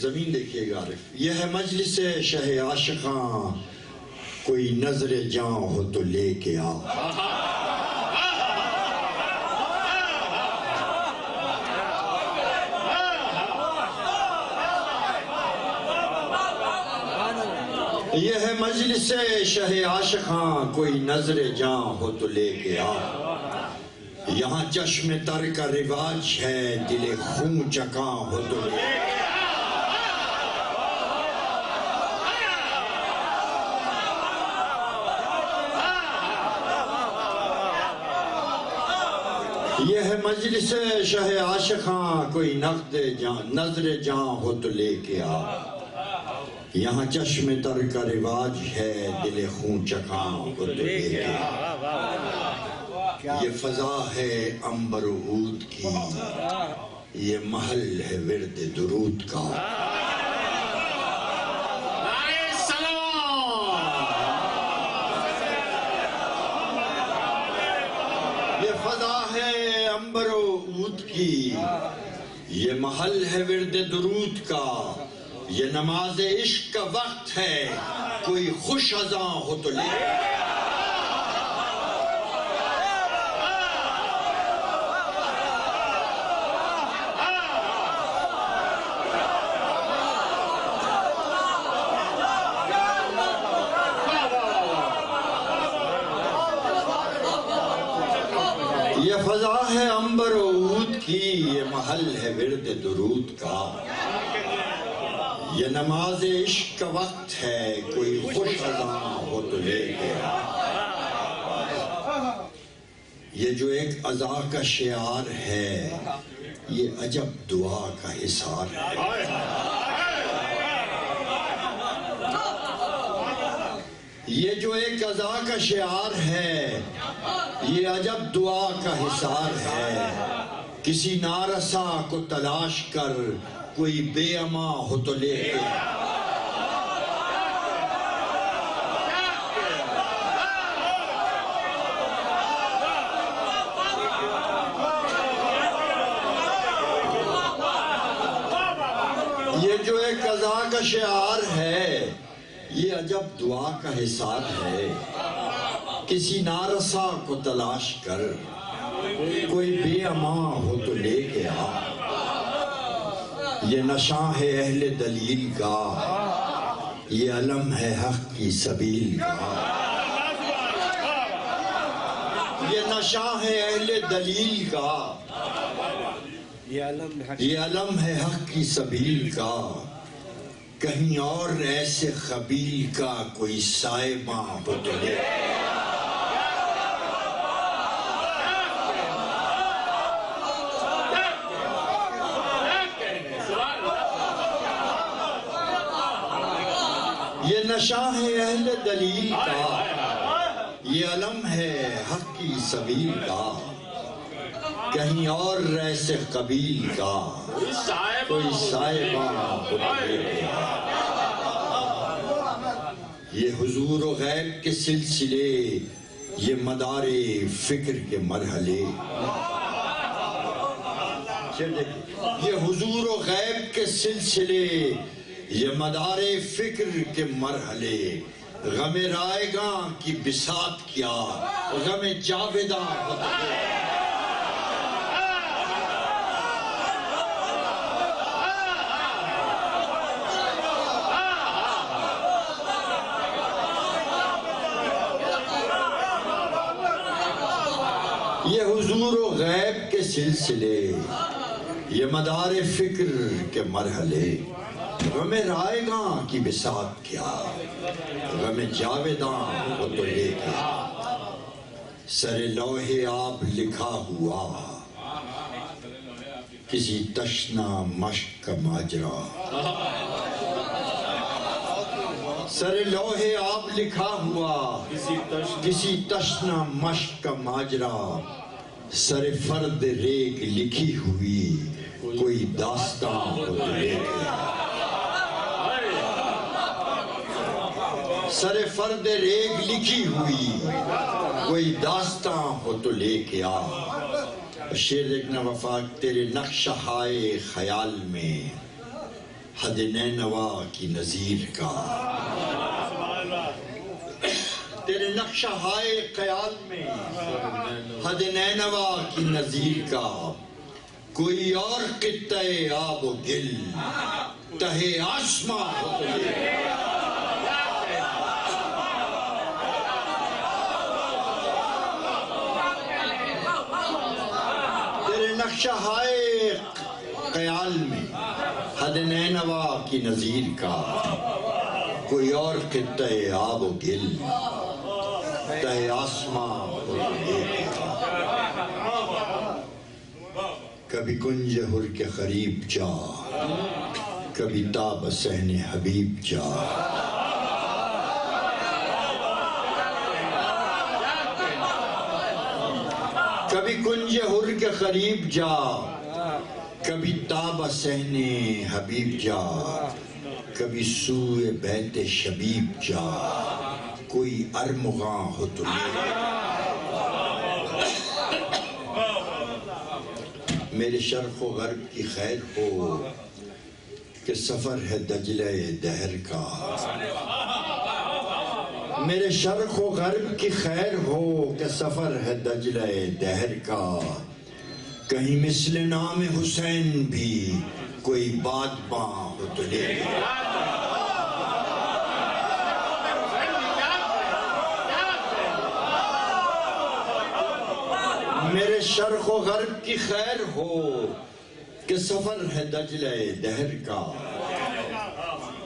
زمین دیکھیے گا عارف، یہ ہے مجلس شہ عاشقاں، کوئی نظر جاں ہو تو لے کے آ. یہ ہے مجلس شہ عاشقاں، کوئی نظر جاں ہو تو لے کے آ. یہاں چشم تر کا رواج ہے، دل خون چکاں ہو تو لے کے آ. یہ ہے مجلس شہ عاشقاں، کوئی نظر جاں ہو تو لے کے آ. یہاں چشم تر کا رواج ہے، دل خون چکاں ہو تو لے کے آ. یہ فضا ہے عنبر و عود کی، یہ محل ہے ورد درود کا. یہ فضا ہے عنبر و عود کی، یہ محل ہے ورد درود کا. یہ نماز عشق کا وقت ہے، کوئی خوش اذاں ہو تو لے کے آ. یہ فضا ہے عنبر و عود کی، یہ محل ہے ورد درود کا. یہ نماز عشق کا وقت ہے، کوئی خوش اذاں ہو تو لے کے آ. یہ جو ایک عزا کا شعار ہے، یہ عجب دعا کا حصار ہے. یہ جو ایک عزا کا شعار ہے، یہ عجب دعا کا حصار ہے. کسی نارسا کو تلاش کر، کوئی بے اما ہو تو لے کے آ. یہ جو ایک عزا کا شعار ہے، یہ عجب دعا کا حصار ہے. کسی نارسا کو تلاش کر، کوئی بے اما ہو تو لے کے آ. یہ نشاں ہے اہل دلیل کا، یہ علم ہے حق کی سبیل کا. یہ نشاں ہے اہل دلیل کا، یہ علم ہے حق کی سبیل کا. کہیں اور ایسے خبیل کا کوئی سائباں ہو تو لے. یہ نشاں ہے اہل دلیل کا، یہ علم ہے حق کی سبیل کا. کہیں اور ایسے قبیل کا کوئی سائباں ہو تو لے کے آ. یہ حضور و غیب کے سلسلے، یہ مدار فکر کے مرحلے. یہ حضور و غیب کے سلسلے، یہ مدار فکر کے مرحلے. غم رائگاں کی بساط کیا، غم جاویداں ہو تو لے کے آ. یہ حضور و غیب کے سلسلے، یہ مدار فکر کے مرحلے. غم رائگاں کی بساط کیا، غم جاویداں ہو تو لے کے آ. سر لوح آب لکھا ہوا، کسی تشنا مشق کا ماجرا. سر لوح آب لکھا ہوا، کسی تشنا مشق کا ماجرا. سر فرد ریگ لکھی ہوئی، کوئی داستاں ہو تو لے کے آ. سر فرد ریگ لکھی ہوئی، کوئی داستاں ہو تو لے کے آ. شعر دیکھنا وفا، تیرے نقش ہائے خیال میں حد نینوا کی نظیر کا تیرے نقشہ ہائے خیال میں حد نینوا کی نظیر کا کوئی اور قطع آب و گل تہے آسماں ہو تو لے تیرے نقشہ ہائے خیال میں حد نینوا کی نظیر کا کوئی اور قطع آب و گل تہے آسماں ہو تو لے کبھی کنج حر کے قریب جا کبھی تاب صحن حبیب جا کبھی کنج حر کے قریب جا کبھی تاب صحن حبیب جا کبھی سوئے بیت شبیب جا کوئی ارمغاں ہو تو میرے شرق و غرب کی خیر ہو کہ سفر ہے دجلہ دہر کا میرے شرق و غرب کی خیر ہو کہ سفر ہے دجلہ دہر کا کہیں مثل نام حسین بھی کوئی بادباں ہو تو لے میرے شرق و غرب کی خیر ہو کہ سفر ہے دجلہ دہر کا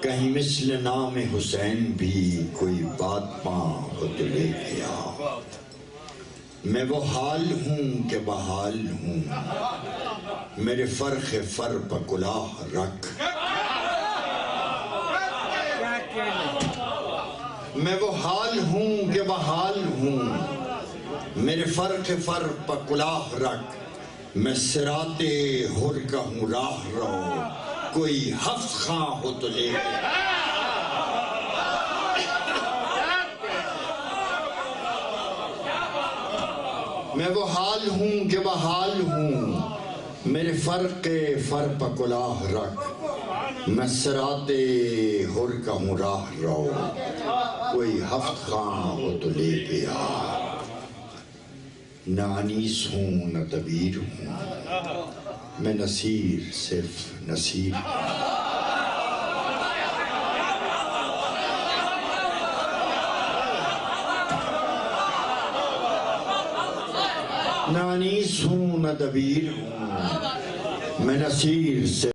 کہیں مثل نام حسین بھی کوئی بات پاں ہو تو لے گیا میں وہ حال ہوں کہ بحال ہوں میرے فرق فر پہ کلاه رکھ میں وہ حال ہوں کہ بحال ہوں میرے فرق فر پہ کلاه رکھ میں صراط حر کا ہوں راہ رو کوئی حفظ خاں ہو تو لے میں وہ حال ہوں کہ بحال ہوں میرے فرق فر پہ کلاه رکھ میں صراط حر کا ہوں راہ رو کوئی حفظ خاں ہو تو لے گیا نہ انیس ہوں نہ دبیر ہوں میں نصیر صرف نصیر نہ انیس ہوں نہ دبیر ہوں میں نصیر صرف